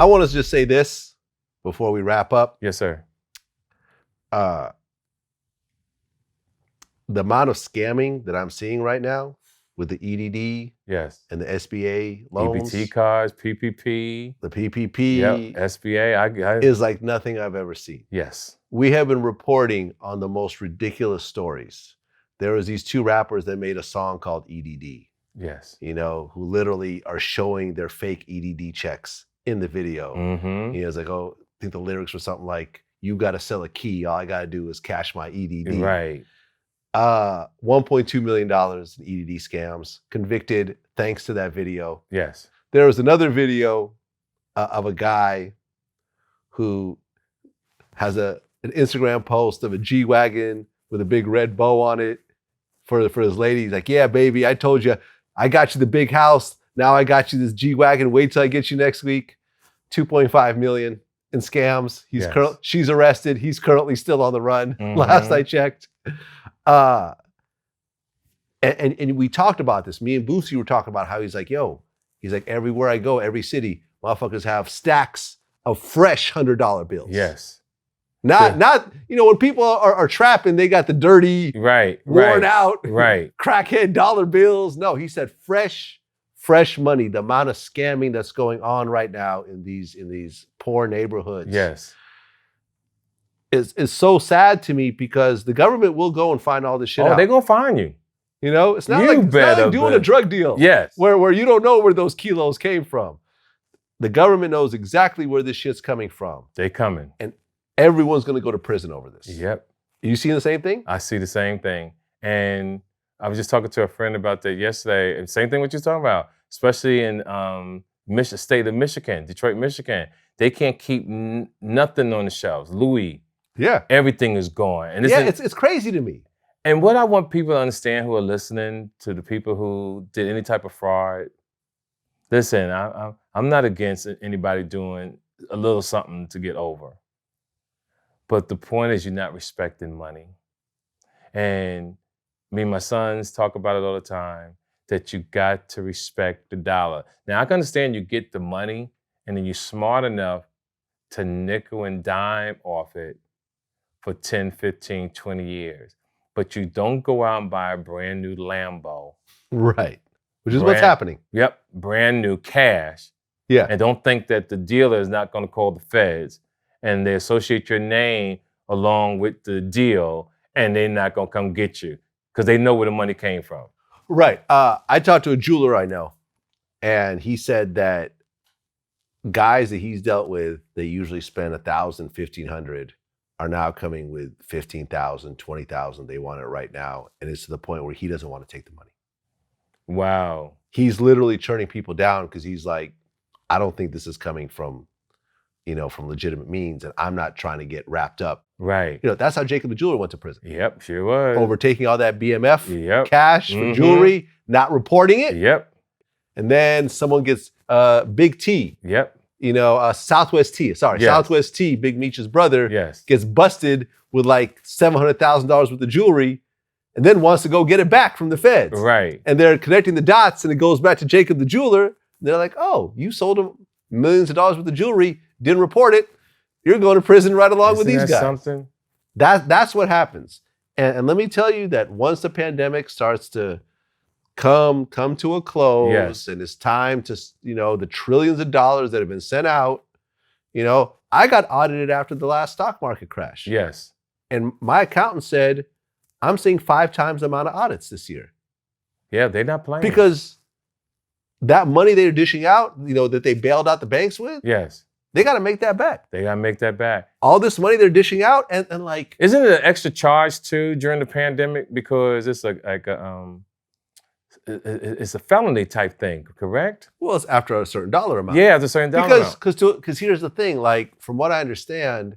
I want to just say this before we wrap up. Yes, sir. The amount of scamming that I'm seeing right now with the EDD Yes. and the SBA loans, EBT cards, PPP. the PPP, Yep. SBA. is like nothing I've ever seen. Yes. We have been reporting on the most ridiculous stories. There was these two rappers that made a song called EDD. Yes. You know, who literally are showing their fake EDD checks in the video. Mm-hmm. You know, it's like, oh, I think the lyrics were something like, "You got to sell a key. All I got to do is cash my EDD." Right. $1.2 million in EDD scams, convicted thanks to that video. Yes. There was another video of a guy who has an Instagram post of a G-Wagon with a big red bow on it for his lady. He's like, "Yeah, baby, I told you, I got you the big house. Now I got you this G-Wagon. Wait till I get you next week." 2.5 million in scams. She's arrested. He's currently still on the run. Mm-hmm. Last I checked. And we talked about this. Me and Boosie were talking about how he's like, everywhere I go, every city, motherfuckers have stacks of fresh $100 bills. Yes. Not when people are trapping, they got the dirty, worn out, crackhead dollar bills. No, he said fresh money. The amount of scamming that's going on right now in these poor neighborhoods. Yes. Is so sad to me because the government will go and find all this shit out. They're gonna find you. You know, it's not like doing a drug deal. Yes. Where you don't know where those kilos came from. The government knows exactly where this shit's coming from. They coming. And everyone's gonna go to prison over this. Yep. You seeing the same thing? I see the same thing. And I was just talking to a friend about that yesterday. And same thing what you're talking about, especially in state of Michigan, Detroit, Michigan. They can't keep nothing on the shelves. Louis. Yeah. Everything is gone. And it's crazy to me. And what I want people to understand who are listening to the people who did any type of fraud, listen, I'm not against anybody doing a little something to get over. But the point is you're not respecting money. And me and my sons talk about it all the time, that you got to respect the dollar. Now, I can understand you get the money and then you're smart enough to nickel and dime off it for 10, 15, 20 years. But you don't go out and buy a brand new Lambo. Right. Which is what's happening. Yep. Brand new cash. Yeah. And don't think that the dealer is not going to call the feds and they associate your name along with the deal and they're not going to come get you because they know where the money came from. Right. I talked to a jeweler I know, and he said that guys that he's dealt with, they usually spend $1,000, $1,500, are now coming with $15,000, $20,000. They want it right now. And it's to the point where he doesn't want to take the money. Wow. He's literally turning people down because he's like, I don't think this is coming from legitimate means, and I'm not trying to get wrapped up. Right. That's how Jacob the jeweler went to prison. Yep, sure was. Overtaking all that BMF cash for jewelry, not reporting it. Yep. And then someone gets Big T. Yep. Southwest T. Southwest T, Big Meech's brother, gets busted with like $700,000 worth of jewelry and then wants to go get it back from the feds. Right. And they're connecting the dots and it goes back to Jacob the jeweler. And they're like, oh, you sold him millions of dollars worth of jewelry, didn't report it. You're going to prison right along with these guys. Something? That's what happens. And let me tell you that once the pandemic starts to come to a close, and it's time to, the trillions of dollars that have been sent out, I got audited after the last stock market crash. Yes. And my accountant said, I'm seeing 5 times the amount of audits this year. Yeah, they're not playing. Because that money they're dishing out, that they bailed out the banks with, yes, they got to make that back. They got to make that back. All this money they're dishing out, and like, isn't it an extra charge too during the pandemic because it's it's a felony type thing, correct? Well, it's after a certain dollar amount. Yeah, it's a certain dollar amount. Because here's the thing, like from what I understand,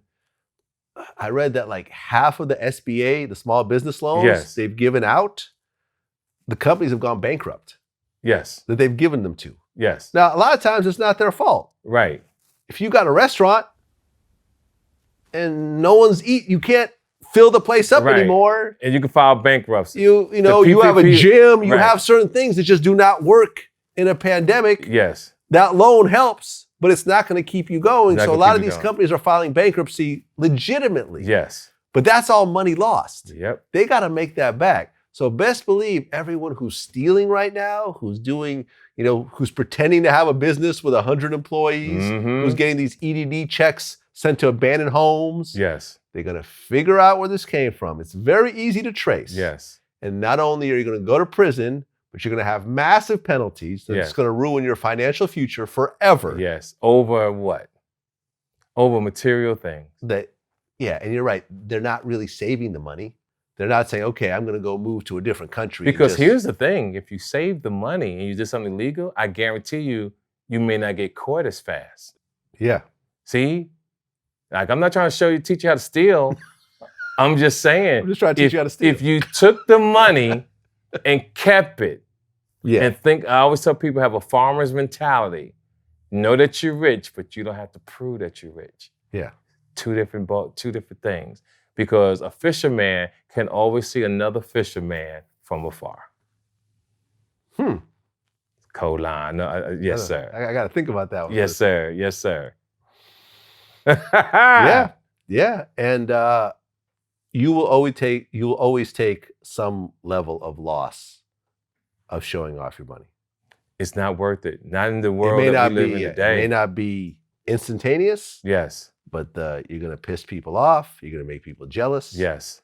I read that like half of the SBA, the small business loans they've given out, the companies have gone bankrupt. Yes. That they've given them to. Yes. Now, a lot of times it's not their fault. Right. If you got a restaurant and no one's you can't fill the place up anymore. And you can file bankruptcy. You have a gym, you have certain things that just do not work in a pandemic. Yes. That loan helps. but it's not going to keep you going. It's not So a gonna lot keep of you these going. companies are filing bankruptcy legitimately. Yes. But that's all money lost. Yep. They got to make that back. So best believe everyone who's stealing right now, who's doing, who's pretending to have a business with 100 employees, Mhm. who's getting these EDD checks sent to abandoned homes, Yes. they're going to figure out where this came from. It's very easy to trace. Yes. And not only are you going to go to prison, but you're going to have massive penalties that's Yes. going to ruin your financial future forever. Yes. Over what? Over material things. And you're right. They're not really saving the money. They're not saying, okay, I'm going to go move to a different country. Because here's the thing, if you save the money and you did something illegal, I guarantee you may not get caught as fast. Yeah. See? Like, I'm not trying to teach you how to steal. I'm just saying. I'm just trying to teach you how to steal. If you took the money and kept it, and I always tell people have a farmer's mentality. Know that you're rich, but you don't have to prove that you're rich. Yeah. Two different things. Because a fisherman can always see another fisherman from afar. Cold line. No, yes, sir. I got to think about that one. Yes, sir. Yes, sir. Yeah. And you will always take some level of loss of showing off your money. It's not worth it. Not in the world that we live in today. It may not be instantaneous. Yes. But you're going to piss people off. You're going to make people jealous. Yes.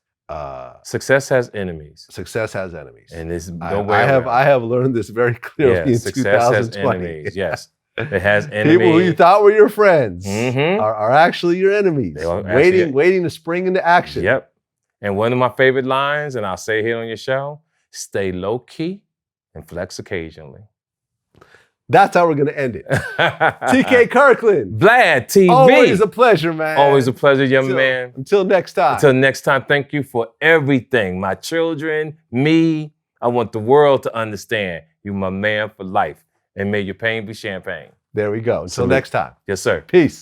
Success has enemies. Success has enemies. And there's no way I have learned this very clearly in success 2020. has enemies. Yes. It has enemies. People who you thought were your friends Mhm. are actually your enemies. Waiting to spring into action. Yep. And one of my favorite lines, and I'll say it here on your show, stay low key and flex occasionally. That's how we're going to end it. TK Kirkland. Vlad TV. Always a pleasure, man. Always a pleasure, young man. Until next time. Until next time, thank you for everything. My children, me. I want the world to understand you're my man for life. And may your pain be champagne. There we go. Until next time. Yes, sir. Peace.